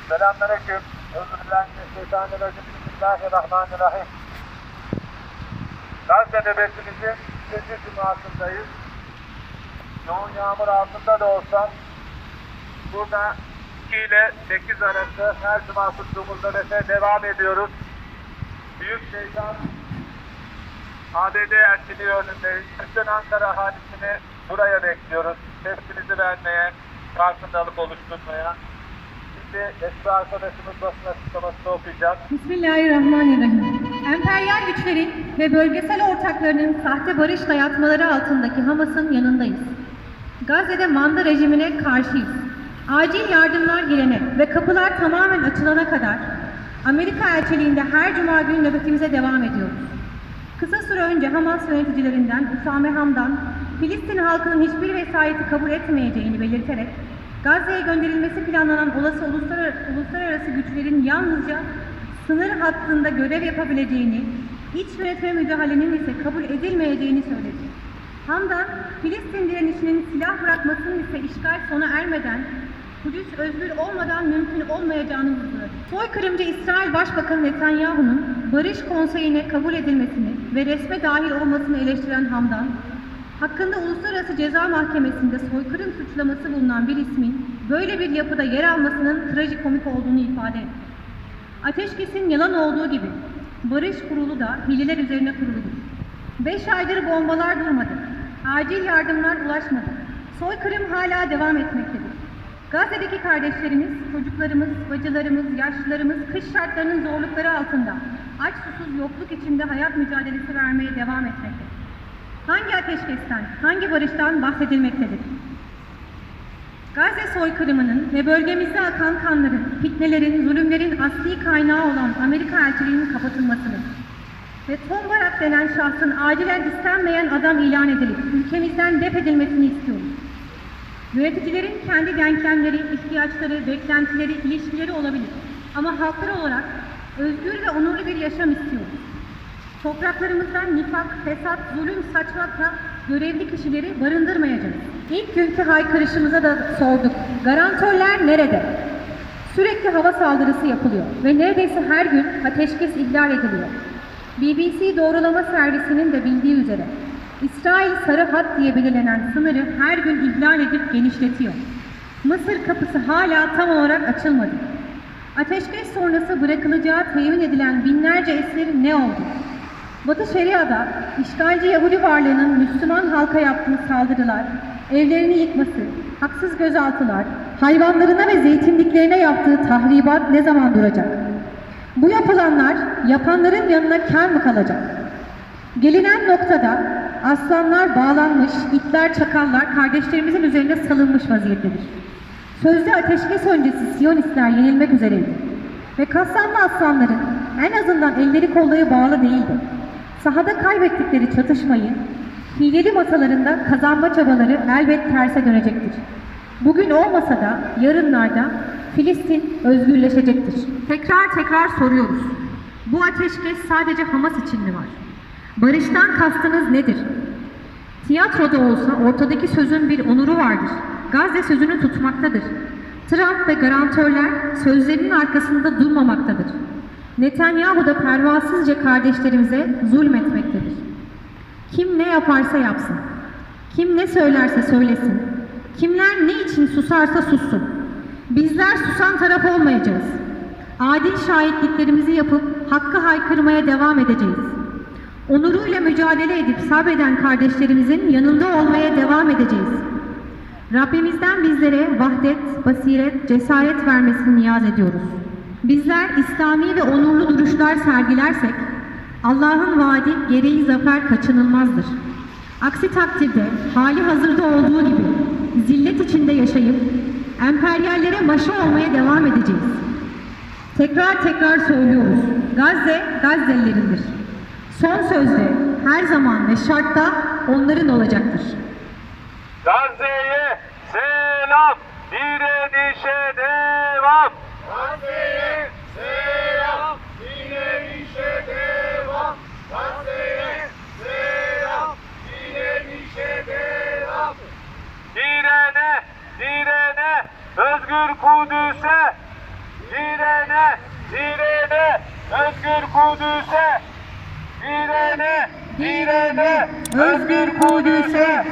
Selamünaleyküm. Euzubillahimineşşeytanirracim. Bismillahirrahmanirrahim. Gazze nöbetimizin 3. cumasındayız. Yoğun yağmur altında da olsam burada 2 ile 8 arası her cuma tuttuğumuz nöbete devam ediyoruz. Büyük şeytan ABD elçiliği önündeyiz. Bütün Ankara ahalisini buraya bekliyoruz. Tepkimizi vermeye, farkındalık oluşturmaya. Şimdi eski arkadaşımız basın açıklamasını okuyacak. Bismillahirrahmanirrahim. Emperyal güçlerin ve bölgesel ortaklarının sahte barış dayatmaları altındaki Hamas'ın yanındayız. Gazze'de manda rejimine karşıyız. Acil yardımlar girene ve kapılar tamamen açılana kadar Amerika elçiliğinde her cuma günü nöbetimize devam ediyoruz. Kısa süre önce Hamas yöneticilerinden Usame Hamdan, Filistin halkının hiçbir vesayeti kabul etmeyeceğini belirterek, Gazze'ye gönderilmesi planlanan olası uluslararası güçlerin yalnızca sınır hattında görev yapabileceğini, iç yönetime müdahalenin ise kabul edilmeyeceğini söyledi. Hamdan, Filistin direnişinin silah bırakmasının ise işgal sona ermeden, Kudüs özgür olmadan mümkün olmayacağını vurguladı. Soykırımcı İsrail Başbakanı Netanyahu'nun Barış Konseyi'ne kabul edilmesini ve resme dahil olmasını eleştiren Hamdan, hakkında Uluslararası Ceza Mahkemesi'nde soykırım suçlaması bulunan bir ismin böyle bir yapıda yer almasının trajikomik olduğunu ifade etti. Ateşkesin yalan olduğu gibi Barış Kurulu da hileler üzerine kuruludur. 5 aydır bombalar durmadı. Acil yardımlar ulaşmadı. Soykırım hala devam etmektedir. Gazze'deki kardeşlerimiz, çocuklarımız, bacılarımız, yaşlılarımız kış şartlarının zorlukları altında aç susuz yokluk içinde hayat mücadelesi vermeye devam etmektedir. Hangi ateşkesten, hangi barıştan bahsedilmektedir? Gazze soykırımının ve bölgemizde akan kanların, fitnelerin, zulümlerin asli kaynağı olan Amerika elçiliğinin kapatılmasını ve Tom Barak denen şahsın acilen istenmeyen adam ilan edilip ülkemizden def edilmesini istiyoruz. Yöneticilerin kendi denklemleri, ihtiyaçları, beklentileri, ilişkileri olabilir. Ama halklar olarak özgür ve onurlu bir yaşam istiyoruz. Topraklarımızdan nifak, fesat, zulüm saçmakla görevli kişileri barındırmayacağız. İlk günkü haykırışımıza da sorduk. Garantörler nerede? Sürekli hava saldırısı yapılıyor ve neredeyse her gün ateşkes ihlal ediliyor. BBC doğrulama servisinin de bildiği üzere İsrail Sarı Hat diye belirlenen sınırı her gün ihlal edip genişletiyor. Mısır kapısı hala tam olarak açılmadı. Ateşkes sonrası bırakılacağı temin edilen binlerce esirin ne oldu? Batı Şeria'da işgalci Yahudi varlığının Müslüman halka yaptığı saldırılar, evlerini yıkması, haksız gözaltılar, hayvanlarına ve zeytinliklerine yaptığı tahribat ne zaman duracak? Bu yapılanlar yapanların yanına kâr mı kalacak? Gelinen noktada aslanlar bağlanmış, itler, çakallar kardeşlerimizin üzerine salınmış vaziyettedir. Sözde ateşkes öncesi Siyonistler yenilmek üzereydi. Ve Kassamlı aslanların en azından elleri kolları bağlı değildi. Sahada kaybettikleri çatışmayı, hileli masalarında kazanma çabaları elbet terse dönecektir. Bugün olmasa da yarınlarda Filistin özgürleşecektir. Tekrar soruyoruz. Bu ateşkes sadece Hamas için mi var? Barıştan kastınız nedir? Tiyatroda olsa ortadaki sözün bir onuru vardır. Gazze sözünü tutmaktadır. Trump ve garantörler sözlerinin arkasında durmamaktadır. Netanyahu da pervasızca kardeşlerimize zulmetmektedir. Kim ne yaparsa yapsın, kim ne söylerse söylesin, kimler ne için susarsa sussun. Bizler susan taraf olmayacağız. Adil şahitliklerimizi yapıp hakkı haykırmaya devam edeceğiz. Onuruyla mücadele edip sabreden kardeşlerimizin yanında olmaya devam edeceğiz. Rabbimizden bizlere vahdet, basiret, cesaret vermesini niyaz ediyoruz. Bizler İslami ve onurlu duruşlar sergilersek, Allah'ın vaadi gereği zafer kaçınılmazdır. Aksi takdirde hali hazırda olduğu gibi zillet içinde yaşayıp emperyallere maşa olmaya devam edeceğiz. Tekrar söylüyoruz. Gazze, Gazze'lilerindir. Son sözde her zaman ve şartta onların olacaktır. Gazze'ye selam, direnişe devam. Gazze'ye selam, direnişe devam. Gazze'ye selam, direnişe devam. Direne, özgür Kudüs'e. direne, direne, özgür Kudüs'e, direne, direne, özgür Kudüs'e.